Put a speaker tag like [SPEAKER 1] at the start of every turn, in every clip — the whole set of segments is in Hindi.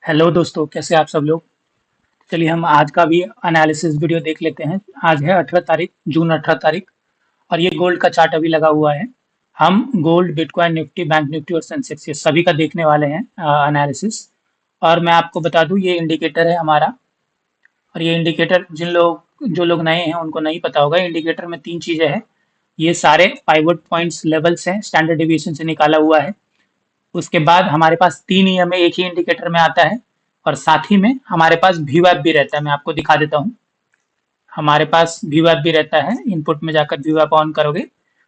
[SPEAKER 1] हेलो दोस्तों, कैसे आप सब लोग। चलिए हम आज का भी एनालिसिस वीडियो देख लेते हैं। आज है 18 तारीख, जून 18 तारीख। और ये गोल्ड का चार्ट अभी लगा हुआ है। हम gold, bitcoin, Nifty, bank Nifty और सेंसेक्स ये सभी का देखने वाले हैं एनालिसिस। और मैं आपको बता दूं, ये इंडिकेटर है हमारा। और ये इंडिकेटर जो लोग नए हैं उनको नहीं पता होगा। इंडिकेटर में तीन चीजें हैं। ये सारे पाइवट पॉइंट्स लेवल्स हैं, स्टैंडर्ड डिविएशन से निकाला हुआ है। उसके बाद हमारे पास 3 ईएमए एक ही इंडिकेटर में आता है। और साथ ही में हमारे पास वीवैप भी रहता है। मैं आपको दिखा देता हूँ। हमारे पास वीवैप भी रहता है। इनपुट में जाकर वीवैप ऑन करोगे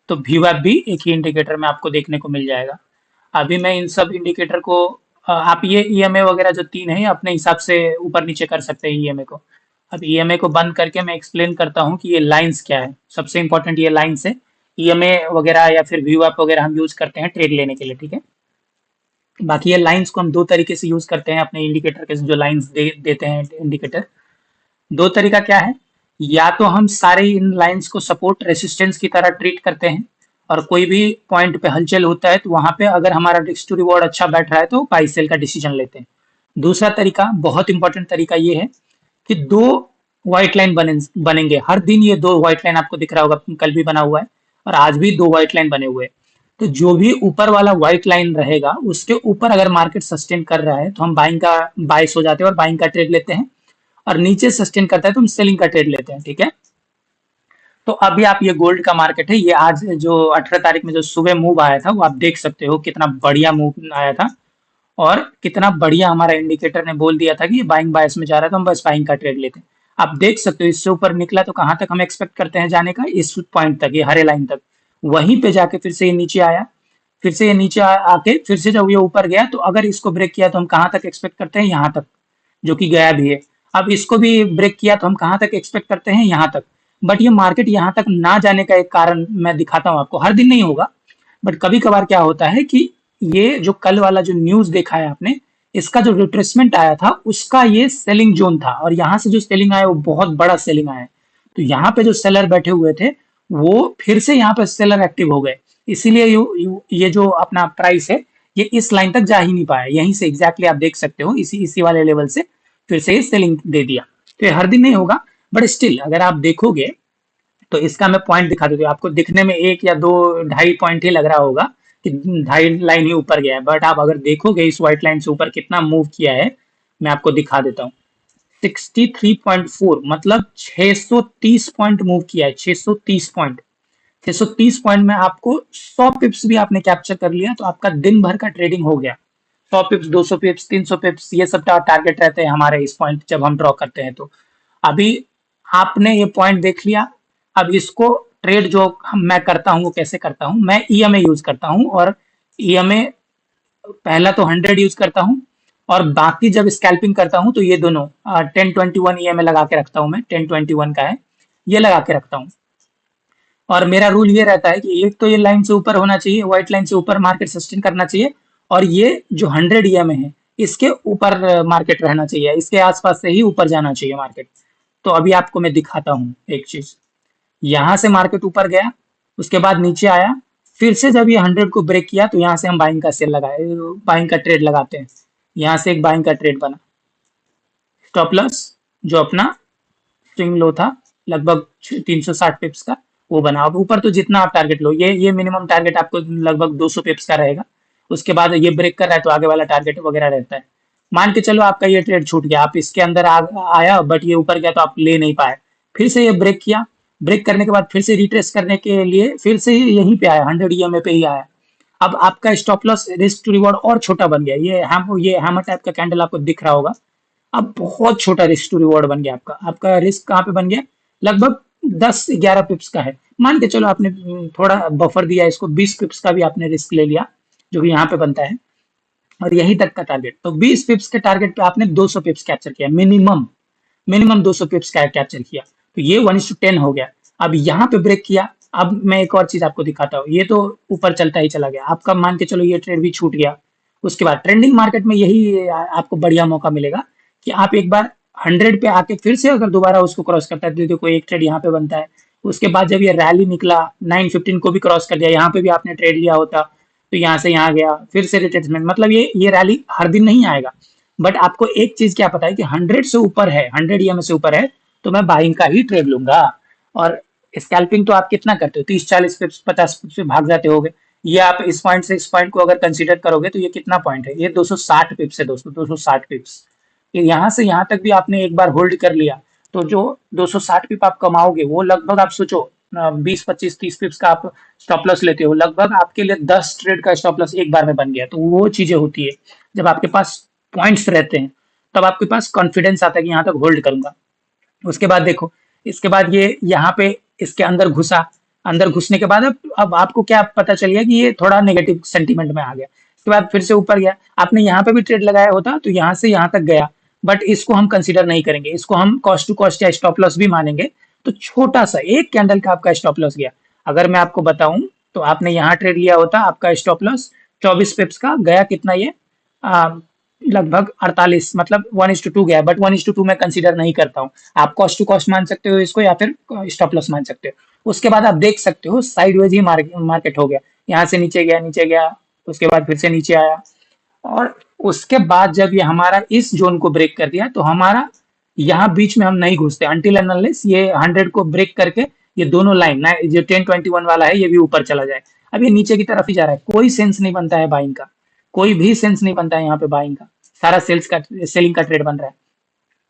[SPEAKER 1] तो वीवैप भी एक ही इंडिकेटर में आपको देखने को मिल जाएगा। अभी मैं इन सब इंडिकेटर को आप ये ईएमए वगैरह जो तीन है अपने हिसाब से ऊपर नीचे कर सकते हैं ईएमए को। अब ईएमए को बंद करके मैं एक्सप्लेन करता हूँ कि ये लाइंस क्या है। सबसे इंपॉर्टेंट ये लाइंस है। ईएमए वगैरह या फिर वीवैप वगैरह हम यूज करते हैं ट्रेड लेने के लिए, ठीक है। बाकी ये लाइंस को हम दो तरीके से यूज करते हैं अपने इंडिकेटर के, जो लाइंस देते हैं इंडिकेटर। दो तरीका क्या है। या तो हम सारे इन लाइंस को सपोर्ट रेसिस्टेंस की तरह ट्रीट करते हैं, और कोई भी पॉइंट पे हलचल होता है तो वहां पे अगर हमारा रिस्क टू रिवॉर्ड अच्छा बैठ रहा है तो बाई सेल का डिसीजन लेते हैं। दूसरा तरीका, बहुत इंपॉर्टेंट तरीका ये है कि दो व्हाइट लाइन बनेंगे हर दिन। ये दो व्हाइट लाइन आपको दिख रहा होगा, कल भी बना हुआ है और आज भी दो व्हाइट लाइन बने हुए हैं। तो जो भी ऊपर वाला व्हाइट लाइन रहेगा उसके ऊपर अगर मार्केट सस्टेन कर रहा है तो हम बाइंग का बाइस हो जाते हैं और बाइंग का ट्रेड लेते हैं। और नीचे सस्टेन करता है तो हम सेलिंग का ट्रेड लेते हैं, ठीक है। तो अभी आप ये गोल्ड का मार्केट है, ये आज जो 18 तारीख में जो सुबह मूव आया था वो आप देख सकते हो कितना बढ़िया मूव आया था। और कितना बढ़िया हमारा इंडिकेटर ने बोल दिया था कि ये बाइंग बायस में जा रहा है तो हम बस बाइंग का ट्रेड लेते हैं। आप देख सकते हो इससे ऊपर निकला तो कहाँ तक हम एक्सपेक्ट करते हैं जाने का, इस पॉइंट तक, ये हरे लाइन तक। वहीं पे जाके फिर से ये नीचे आया। फिर से ये नीचे आके फिर से जब ये ऊपर गया तो अगर इसको ब्रेक किया तो हम कहाँ तक एक्सपेक्ट करते हैं, यहाँ तक, जो कि गया भी है। अब इसको भी ब्रेक किया तो हम कहाँ तक एक्सपेक्ट करते हैं, यहाँ तक। बट ये मार्केट यहाँ तक ना जाने का एक कारण मैं दिखाता हूँ आपको। हर दिन नहीं होगा, बट कभी कभार क्या होता है कि ये जो कल वाला जो न्यूज देखा है आपने, इसका जो रिट्रेसमेंट आया था उसका ये सेलिंग जोन था, और यहाँ से जो सेलिंग आया वो बहुत बड़ा सेलिंग आया है। तो यहाँ पे जो सेलर बैठे हुए थे वो फिर से यहाँ पे सेलर एक्टिव हो गए। इसीलिए ये जो अपना प्राइस है ये इस लाइन तक जा ही नहीं पाया। यहीं से एग्जैक्टली आप देख सकते हो, इसी इसी वाले लेवल से फिर से ये सेलिंग दे दिया। तो ये हर दिन नहीं होगा, बट स्टिल अगर आप देखोगे तो इसका मैं पॉइंट दिखा देता हूँ आपको। दिखने में एक या दो ढाई पॉइंट ही लग रहा होगा कि ढाई लाइन ही ऊपर गया है, बट आप अगर देखोगे इस व्हाइट लाइन से ऊपर कितना मूव किया है, मैं आपको दिखा देता हूँ। 63.4 मतलब 630 पॉइंट मूव किया है। 630 पॉइंट, 630 पॉइंट में आपको 100 पिप्स भी आपने कैप्चर कर लिया तो आपका दिन भर का ट्रेडिंग हो गया। 100 पिप्स, 200 पिप्स, 300 पिप्स, ये सब टारगेट रहते हैं हमारे इस पॉइंट जब हम ड्रॉ करते हैं। तो अभी आपने ये पॉइंट देख लिया। अब इसको ट्रेड जो मैं करता हूँ वो कैसे करता हूँ, मैं ईएमए यूज करता हूँ। और ईएमए पहला तो 100 यूज करता हूँ, और बाकी जब स्कैल्पिंग करता हूँ तो ये दोनों 1021 ईएमए लगा के रखता हूँ। मैं 1021 का है, ये लगा के रखता हूँ। और मेरा रूल ये रहता है कि एक तो ये लाइन से ऊपर होना चाहिए, व्हाइट लाइन से ऊपर मार्केट सस्टेन करना चाहिए। और ये जो 100 ईएमए है इसके ऊपर मार्केट रहना चाहिए, इसके आसपास से ही ऊपर जाना चाहिए मार्केट। तो अभी आपको मैं दिखाता हूँ एक चीज। यहाँ से मार्केट ऊपर गया, उसके बाद नीचे आया, फिर से जब ये 100 को ब्रेक किया तो यहाँ से हम बाइंग का सेल लगाए, बाइंग का ट्रेड लगाते हैं। यहाँ से एक बाइंग का ट्रेड बना। स्टॉप लॉस जो अपना स्विंग लो था लगभग 360 पिप्स का, वो बना। अब ऊपर तो जितना आप टारगेट लो, ये मिनिमम टारगेट आपको लगभग 200 पिप्स का रहेगा। उसके बाद ये ब्रेक कर रहा है तो आगे वाला टारगेट वगैरह रहता है। मान के चलो आपका ये ट्रेड छूट गया, आप इसके अंदर आया बट ये ऊपर गया तो आप ले नहीं पाए। फिर से ये ब्रेक किया, ब्रेक करने के बाद फिर से रिट्रेस करने के लिए फिर से यहीं पे आया, 100 ईएमए पे ही आया। अब आपका stop loss, risk to reward और छोटा बन गया। ये हैमर टाइप का कैंडल आपको दिख रहा होगा। अब बहुत छोटा रिस्क टू रिवॉर्ड बन गया आपका। आपका रिस्क कहाँ पे बन गया, लगभग 10-11 पिप्स का है। मान के चलो आपने थोड़ा बफर दिया इसको, 20 पिप्स का भी आपने रिस्क ले लिया, जो कि यहाँ पे बनता है। और यही तक का टारगेट, तो 20 पिप्स के टारगेट पे आपने 200 पिप्स कैप्चर किया, मिनिमम मिनिमम 200 पिप्स का कैप्चर किया। तो ये 1:10 हो गया। अब यहाँ पे ब्रेक किया। अब मैं एक और चीज आपको दिखाता हूँ। ये तो ऊपर चलता ही चला गया, आपका मान के चलो ये ट्रेड भी छूट गया। उसके बाद ट्रेंडिंग मार्केट में यही आपको बढ़िया मौका मिलेगा कि आप एक बार 100 पे आके फिर से अगर दोबारा उसको क्रॉस करता है तो देखो एक ट्रेड यहाँ पे बनता है। उसके बाद जब ये रैली निकला 915 को भी क्रॉस कर दिया, यहाँ पे भी आपने ट्रेड लिया होता तो यहाँ से यहाँ गया, फिर से रिट्रेसमेंट। मतलब ये रैली हर दिन नहीं आएगा, बट आपको एक चीज क्या पता है कि 100 से ऊपर है, 100 ईएमए से ऊपर है तो मैं बाइंग का ही ट्रेड लूंगा। और स्कैल्पिंग तो आप कितना करते हो, 30-40 पिप्स 50 पिप्स से भाग जाते होगे। ये आप इस पॉइंट से इस पॉइंट को अगर कंसीडर करोगे तो ये कितना पॉइंट है, ये 260 पिप्स है दोस्तों, 260 पिप्स। यहाँ से यहाँ तक भी आपने एक बार होल्ड कर लिया तो जो 260 पिप आप कमाओगे वो लगभग आप सोचो 20-25-30 पिप्स का आप स्टॉप लॉस लेते हो, लगभग आपके लिए 10 ट्रेड का स्टॉप लॉस एक बार में बन गया। तो वो चीजें होती है जब आपके पास पॉइंट्स रहते हैं, तब आपके पास कॉन्फिडेंस आता है कि यहाँ तक होल्ड करूंगा। उसके बाद देखो, इसके बाद ये यहाँ पे इसके अंदर घुसा, अंदर घुसने के बाद अब आपको क्या पता चल गया कि ये थोड़ा नेगेटिव सेंटीमेंट में आ गया। उसके बाद फिर से ऊपर गया, आपने यहाँ पे भी ट्रेड लगाया होता तो यहाँ से यहाँ तक गया, बट इसको हम कंसीडर नहीं करेंगे, इसको हम कॉस्ट टू कॉस्ट या स्टॉप लॉस भी मानेंगे। तो छोटा सा एक कैंडल का आपका स्टॉप लॉस गया। अगर मैं आपको बताऊं तो आपने यहाँ ट्रेड लिया होता, आपका स्टॉप लॉस 24 पिप्स का गया, कितना ये लगभग 48, मतलब 1:2 गया। बट 1:2 मैं कंसीडर नहीं करता हूँ। आप कॉस्ट टू कॉस्ट मान सकते हो इसको या फिर स्टॉप लॉस मान सकते हो। उसके बाद आप देख सकते हो साइडवेज ही मार्केट हो गया, यहाँ से नीचे गया, नीचे गया, उसके बाद फिर से नीचे आया, और उसके बाद जब ये हमारा इस जोन को ब्रेक कर दिया तो हमारा यहाँ बीच में हम नहीं घुसते अनटिल एंड अनलेस ये 100 को ब्रेक करके ये दोनों लाइन ना, जो 1021 वाला है ये भी ऊपर चला जाए। अब ये नीचे की तरफ ही जा रहा है, कोई सेंस नहीं बनता है बाइंग का, कोई भी सेंस नहीं बनता है यहाँ पे बाइंग का, सारा सेलिंग का ट्रेड बन रहा है।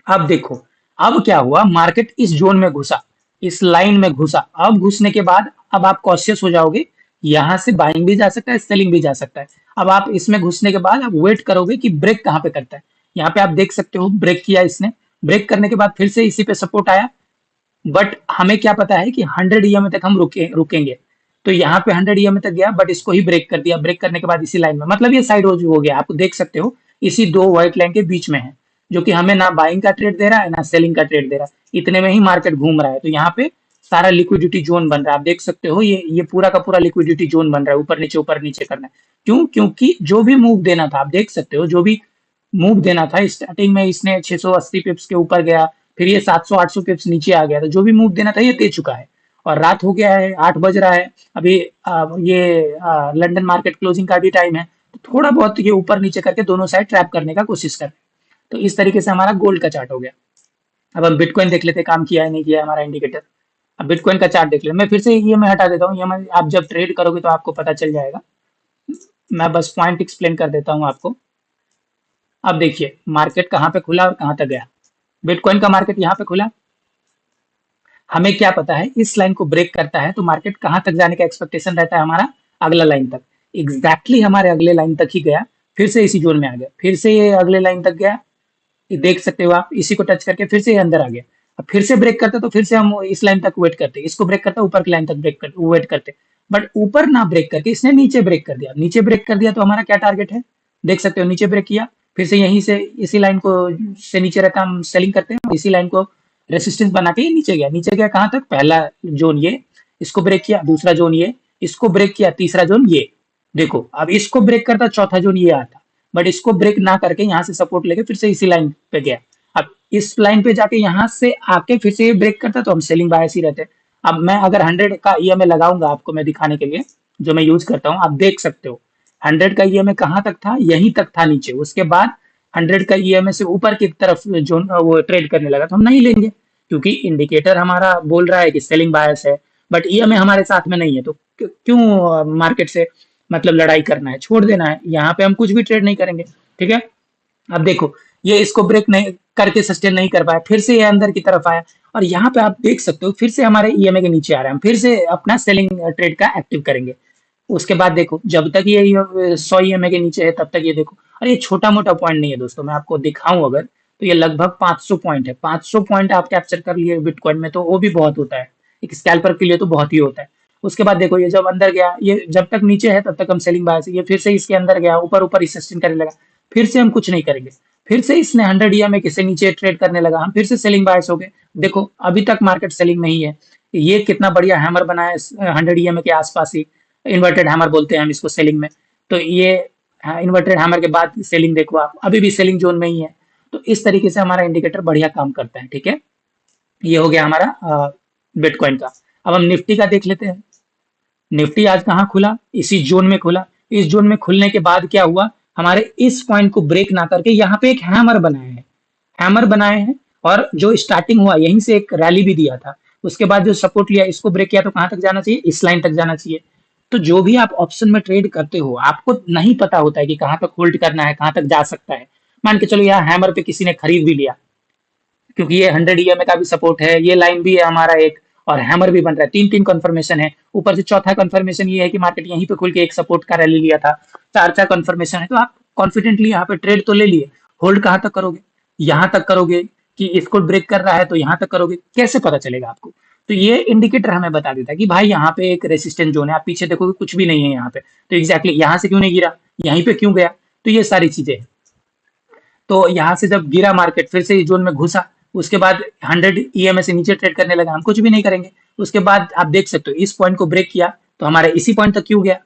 [SPEAKER 1] अब देखो, अब क्या हुआ, मार्केट इस जोन में घुसा, इस लाइन में घुसा। अब घुसने के बाद अब आप कॉशियस हो जाओगे, यहाँ से बाइंग भी जा सकता है, सेलिंग भी जा सकता है। अब आप इसमें घुसने के बाद आप वेट करोगे कि ब्रेक कहाँ पे करता है। यहाँ पे आप देख सकते हो ब्रेक किया इसने, ब्रेक करने के बाद फिर से इसी पे सपोर्ट आया, बट हमें क्या पता है कि 100 ईएमए तक हम रुकेंगे। तो यहाँ पे 100 ईएमए तक गया, बट इसको ही ब्रेक कर दिया, ब्रेक करने के बाद इसी लाइन में, मतलब ये साइड हो गया, आप देख सकते हो इसी दो व्हाइट लाइन के बीच में है, जो कि हमें ना बाइंग का ट्रेड दे रहा है ना सेलिंग का ट्रेड दे रहा है, इतने में ही मार्केट घूम रहा है। तो यहाँ पे सारा लिक्विडिटी जोन बन रहा है, आप देख सकते हो ये पूरा का पूरा लिक्विडिटी जोन बन रहा है, ऊपर नीचे करना है। क्यों? क्योंकि जो भी मूव देना था, आप देख सकते हो जो भी मूव देना था, स्टार्टिंग में इसने 680 पिप्स के ऊपर गया, फिर ये 700-800 पिप्स नीचे आ गया, तो जो भी मूव देना था ये दे चुका है। और रात हो गया है, 8 बज रहा है अभी, ये लंदन मार्केट क्लोजिंग का भी टाइम है, तो थोड़ा बहुत ये ऊपर नीचे करके दोनों साइड ट्रैप करने का कोशिश कर रहे हैं। तो इस तरीके से हमारा गोल्ड का चार्ट हो गया। अब हम बिटकॉइन देख लेते, काम किया है नहीं किया है हमारा इंडिकेटर। अब बिटकॉइन का चार्ट देख ले, मैं फिर से ये मैं हटा देता हूँ, ये मैं आप जब ट्रेड करोगे तो आपको पता चल जाएगा, मैं बस पॉइंट एक्सप्लेन कर देता हूँ आपको। अब देखिए मार्केट कहाँ पे खुला और कहाँ तक गया। बिटकॉइन का मार्केट यहाँ पे खुला, हमें क्या पता है इस लाइन को ब्रेक करता है तो मार्केट कहाँ तक जाने का एक्सपेक्टेशन रहता है हमारा, अगला लाइन तक। एग्जैक्टली हमारे अगले लाइन तक ही गया, फिर से इसी जोन में आ गया, फिर से ये अगले लाइन तक गया, ये देख सकते हो आप, इसी को टच करके फिर से ये अंदर आ गया। अब फिर से ब्रेक करता तो फिर से हम इस लाइन तक वेट करते, इसको ब्रेक करता ऊपर की लाइन तक वेट करते, बट ऊपर ना ब्रेक करके इसने नीचे ब्रेक कर दिया। नीचे ब्रेक कर दिया तो हमारा क्या टारगेट है, देख सकते हो, नीचे ब्रेक किया, फिर से यहीं से इसी लाइन को से नीचे रहता हम सेलिंग करते हैं, इसी लाइन को रेसिस्टेंस बना के नीचे गया। नीचे गया कहाँ तक, पहला जोन ये, इसको ब्रेक किया, दूसरा जोन ये, इसको ब्रेक किया, तीसरा जोन ये। देखो अब इसको ब्रेक करता चौथा जोन ये आता, बट इसको ब्रेक ना करके यहाँ से सपोर्ट लेके फिर से इसी लाइन पे गया। अब इस लाइन पे जाके यहाँ से आके फिर से ये ब्रेक करता तो हम सेलिंग बायस ही रहते। अब मैं अगर 100 का ईएमए लगाऊंगा आपको मैं दिखाने के लिए, जो मैं यूज करता हूँ, आप देख सकते हो 100 का ईएमए कहाँ तक था, यहीं तक था नीचे। उसके बाद 100 का ईएमए से ऊपर की तरफ जो वो ट्रेड करने लगा तो हम नहीं लेंगे, क्योंकि इंडिकेटर हमारा बोल रहा है कि सेलिंग बायस है, बट ईएमए हमारे साथ में नहीं है। तो क्यों मार्केट से मतलब लड़ाई करना है, छोड़ देना है, यहाँ पे हम कुछ भी ट्रेड नहीं करेंगे। ठीक है, अब देखो ये इसको ब्रेक नहीं करके सस्टेन नहीं कर पाया, फिर से ये अंदर की तरफ आया, और यहाँ पे आप देख सकते हो फिर से हमारे ईएमए के नीचे आ रहे हैं, हम फिर से अपना सेलिंग ट्रेड का एक्टिव करेंगे। उसके बाद देखो जब तक ये 100 ईएमए के नीचे है तब तक ये देखो, और ये छोटा मोटा पॉइंट नहीं है दोस्तों, मैं आपको दिखाऊं अगर तो ये लगभग 500 पॉइंट है। 500 पॉइंट आप कैप्चर कर लिए बिटकॉइन में तो वो भी बहुत होता है, एक स्कैल्पर के लिए तो बहुत ही होता है। उसके बाद देखो ये जब अंदर गया, ये जब तक नीचे है तब तक हम सेलिंग बाय से, ये फिर से इसके अंदर गया, ऊपर ऊपर सस्टेन करने लगा, फिर से हम कुछ नहीं करेंगे, फिर से इसने 100 ईएमए के नीचे ट्रेड करने लगा, हम फिर से सेलिंग बायस हो गए। देखो अभी तक मार्केट सेलिंग में ही है। ये कितना बढ़िया हैमर बना है 100 ईएमए के आसपास ही, इन्वर्टेड हैमर बोलते हैं हम इसको सेलिंग में। तो ये इन्वर्टेड हैमर के बाद सेलिंग देखो आप, अभी भी सेलिंग जोन में ही है। तो इस तरीके से हमारा इंडिकेटर बढ़िया काम करता है। ठीक है, ये हो गया हमारा बिटकॉइन का। अब हम निफ्टी का देख लेते हैं। निफ्टी आज कहाँ खुला, इसी जोन में खुला। इस जोन में खुलने के बाद क्या हुआ, हमारे इस पॉइंट को ब्रेक ना करके यहाँ पे एक हैमर बनाए हैं और जो स्टार्टिंग हुआ यहीं से एक रैली भी दिया था, उसके बाद जो सपोर्ट लिया इसको ब्रेक किया तो कहाँ तक जाना चाहिए, इस लाइन तक जाना चाहिए। तो जो भी आप ऑप्शन में ट्रेड करते हो आपको नहीं पता होता है कि कहाँ तक होल्ड करना है, कहाँ तक जा सकता है। मान के चलो यहाँ हैमर पे किसी ने खरीद भी लिया, क्योंकि ये 100 ईएमए का भी सपोर्ट है, ये लाइन भी है हमारा एक, और हैमर भी बन रहा है, तीन तीन कंफर्मेशन है। ऊपर से चौथा कंफर्मेशन ये है कि मार्केट यहीं पे खुल के एक सपोर्ट का रैली लिया था, चार चार कंफर्मेशन है। तो आप कॉन्फिडेंटली यहाँ पे ट्रेड तो ले लिए, होल्ड कहाँ तक करोगे, यहाँ तक करोगे कि इसको ब्रेक कर रहा है तो यहाँ तक करोगे, कैसे पता चलेगा आपको। तो ये इंडिकेटर हमें बता देता है कि भाई यहाँ पे एक रेसिस्टेंट जोन है, आप पीछे देखोगे कुछ भी नहीं है यहाँ पे, तो एग्जैक्टली यहाँ से क्यों नहीं गिरा, यहीं पे क्यों गया, तो ये सारी चीजें हैं। तो यहाँ से जब गिरा मार्केट फिर से इस जोन में घुसा, उसके बाद 100 ईएमए से नीचे ट्रेड करने लगा, हम कुछ भी नहीं करेंगे। उसके बाद आप देख सकते हो इस पॉइंट को ब्रेक किया तो हमारे इसी पॉइंट तक क्यों गया,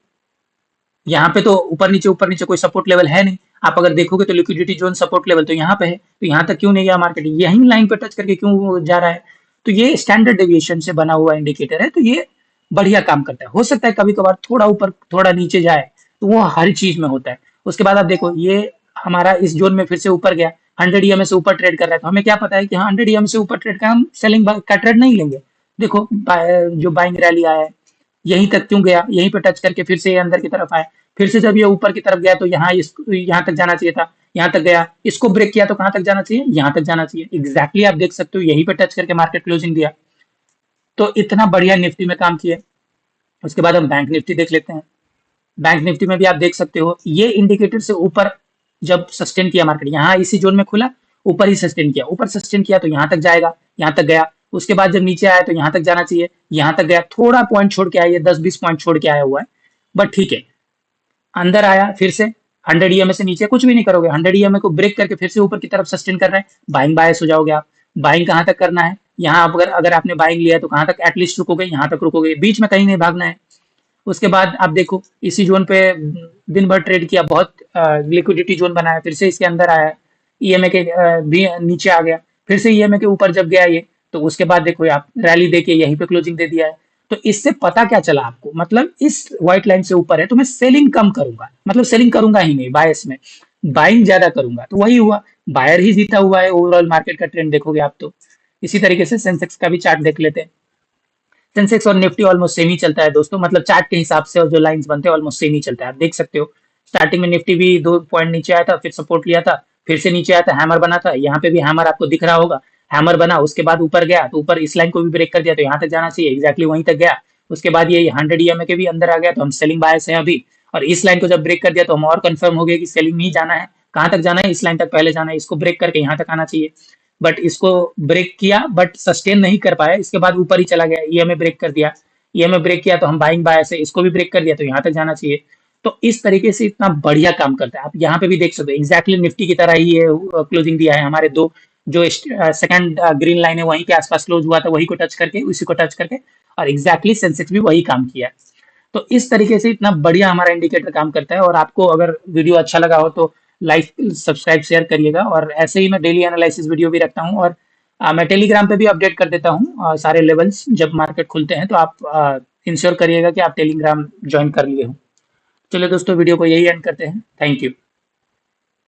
[SPEAKER 1] यहाँ पे तो ऊपर नीचे कोई सपोर्ट लेवल है नहीं। आप अगर देखोगे तो लिक्विडिटी जोन सपोर्ट लेवल तो यहाँ पे है, तो यहाँ तक क्यों नहीं गया मार्केट, यही लाइन पे टच करके क्यों जा रहा है। तो ये स्टैंडर्ड डेविएशन से बना हुआ इंडिकेटर है, तो ये बढ़िया काम करता है। हो सकता है कभी कभार थोड़ा ऊपर थोड़ा नीचे जाए, तो वो हर चीज में होता है। उसके बाद आप देखो ये हमारा इस जोन में फिर से ऊपर गया, 100 ईएमए से ऊपर ट्रेड कर रहा है, तो हमें क्या पता है कि हाँ 100 ईएमए से ऊपर ट्रेड का हम सेलिंग का ट्रेड नहीं लेंगे। देखो जो बाइंग रैली आया है यहीं तक क्यों गया, यहीं पे टच करके फिर से ये अंदर की तरफ आया, फिर से जब ये ऊपर की तरफ गया तो यहाँ तक जाना चाहिए था, यहाँ तक गया, इसको ब्रेक किया तो कहाँ तक जाना चाहिए, यहाँ तक जाना चाहिए। एग्जैक्टली आप देख सकते हो यहीं पे टच करके मार्केट क्लोजिंग दिया। तो इतना बढ़िया निफ्टी में काम किया। उसके बाद हम बैंक निफ्टी देख लेते हैं। बैंक निफ्टी में भी आप देख सकते हो ये इंडिकेटर से ऊपर जब सस्टेन किया मार्केट, यहाँ इसी जोन में खुला, ऊपर ही सस्टेन किया, ऊपर सस्टेन किया तो यहाँ तक जाएगा, यहाँ तक गया। उसके बाद जब नीचे आया तो यहाँ तक जाना चाहिए, यहाँ तक गया, थोड़ा पॉइंट छोड़ के आया, ये 10-20 पॉइंट छोड़ के आया हुआ है, बट ठीक है। अंदर आया फिर से 100 ईएमए से नीचे कुछ भी नहीं करोगे, 100 ईएमए को ब्रेक करके फिर से ऊपर की तरफ सस्टेन कर रहा है, बाइंग बायस हो जाओगे आप। बाइंग कहाँ तक करना है, यहाँ अगर अगर आपने बाइंग लिया है तो कहाँ तक एटलीस्ट रुकोगे, यहाँ तक रुकोगे, बीच में कहीं नहीं भागना है। उसके बाद आप देखो इसी जोन पे दिन भर ट्रेड किया, बहुत लिक्विडिटी जोन बनाया, फिर से इसके अंदर आया, ईएमए के भी नीचे आ गया, फिर से ईएमए के ऊपर जब गया ये, तो उसके बाद देखो आप रैली देके यहीं पे क्लोजिंग दे दिया है। तो इससे पता क्या चला आपको, मतलब इस व्हाइट लाइन से ऊपर है तो मैं सेलिंग कम करूंगा, मतलब सेलिंग करूंगा ही नहीं, बायस में बाइंग ज्यादा करूंगा। तो वही हुआ, बायर ही जीता हुआ है। ओवरऑल मार्केट का ट्रेंड देखोगे आप तो इसी तरीके से सेंसेक्स का भी चार्ट देख लेते हैं। सेंसेक्स और निफ्टी ऑलमोस्ट सेम ही चलता है दोस्तों, मतलब चार्ट के हिसाब से और जो लाइंस बनते हैं ऑलमोस्ट सेम ही चलता है। आप देख सकते हो स्टार्टिंग में निफ्टी भी 2 पॉइंट नीचे आया था, फिर सपोर्ट लिया था, फिर से नीचे आया था, हैमर बना था, यहाँ पे भी हैमर आपको दिख रहा होगा, हैमर बना, उसके बाद ऊपर गया तो ऊपर इस लाइन को भी ब्रेक कर दिया तो यहाँ तक जाना चाहिए, एग्जैक्टली वहीं तक गया। उसके बाद ये 100 ईएमए के भी अंदर आ गया तो हम सेलिंग बायस है अभी, और इस लाइन को जब ब्रेक कर दिया तो हम और कंफर्म हो गए कि सेलिंग नहीं जाना है, कहाँ तक जाना है, इस लाइन तक पहले जाना है, इसको ब्रेक करके यहाँ तक आना चाहिए। बट इसको ब्रेक किया बट सस्टेन नहीं कर पाया, इसके बाद ऊपर ही चला गया, ईएमए ब्रेक कर दिया, ईएमए ब्रेक किया तो हम बाइंग बायस है, इसको भी ब्रेक कर दिया तो यहाँ तक जाना चाहिए। तो इस तरीके से इतना बढ़िया काम करता है। आप यहाँ पे भी देख सकते हो एग्जैक्टली निफ्टी की तरह ही ये क्लोजिंग दिया है, हमारे दो जो सेकंड ग्रीन लाइन है वहीं के आसपास क्लोज हुआ था, वही को टच करके, उसी को टच करके, और एग्जैक्टली सेंसेक्स भी वही काम किया है। तो इस तरीके से इतना बढ़िया हमारा इंडिकेटर काम करता है। और आपको अगर वीडियो अच्छा लगा हो तो लाइक सब्सक्राइब शेयर करिएगा, और ऐसे ही मैं डेली एनालिसिस वीडियो भी रखता हूँ, और मैं टेलीग्राम पे भी अपडेट कर देता हूँ सारे लेवल्स जब मार्केट खुलते हैं, तो आप इंश्योर करिएगा कि आप टेलीग्राम ज्वाइन कर लिए हो। चलिए दोस्तों वीडियो को यही एंड करते हैं, थैंक यू।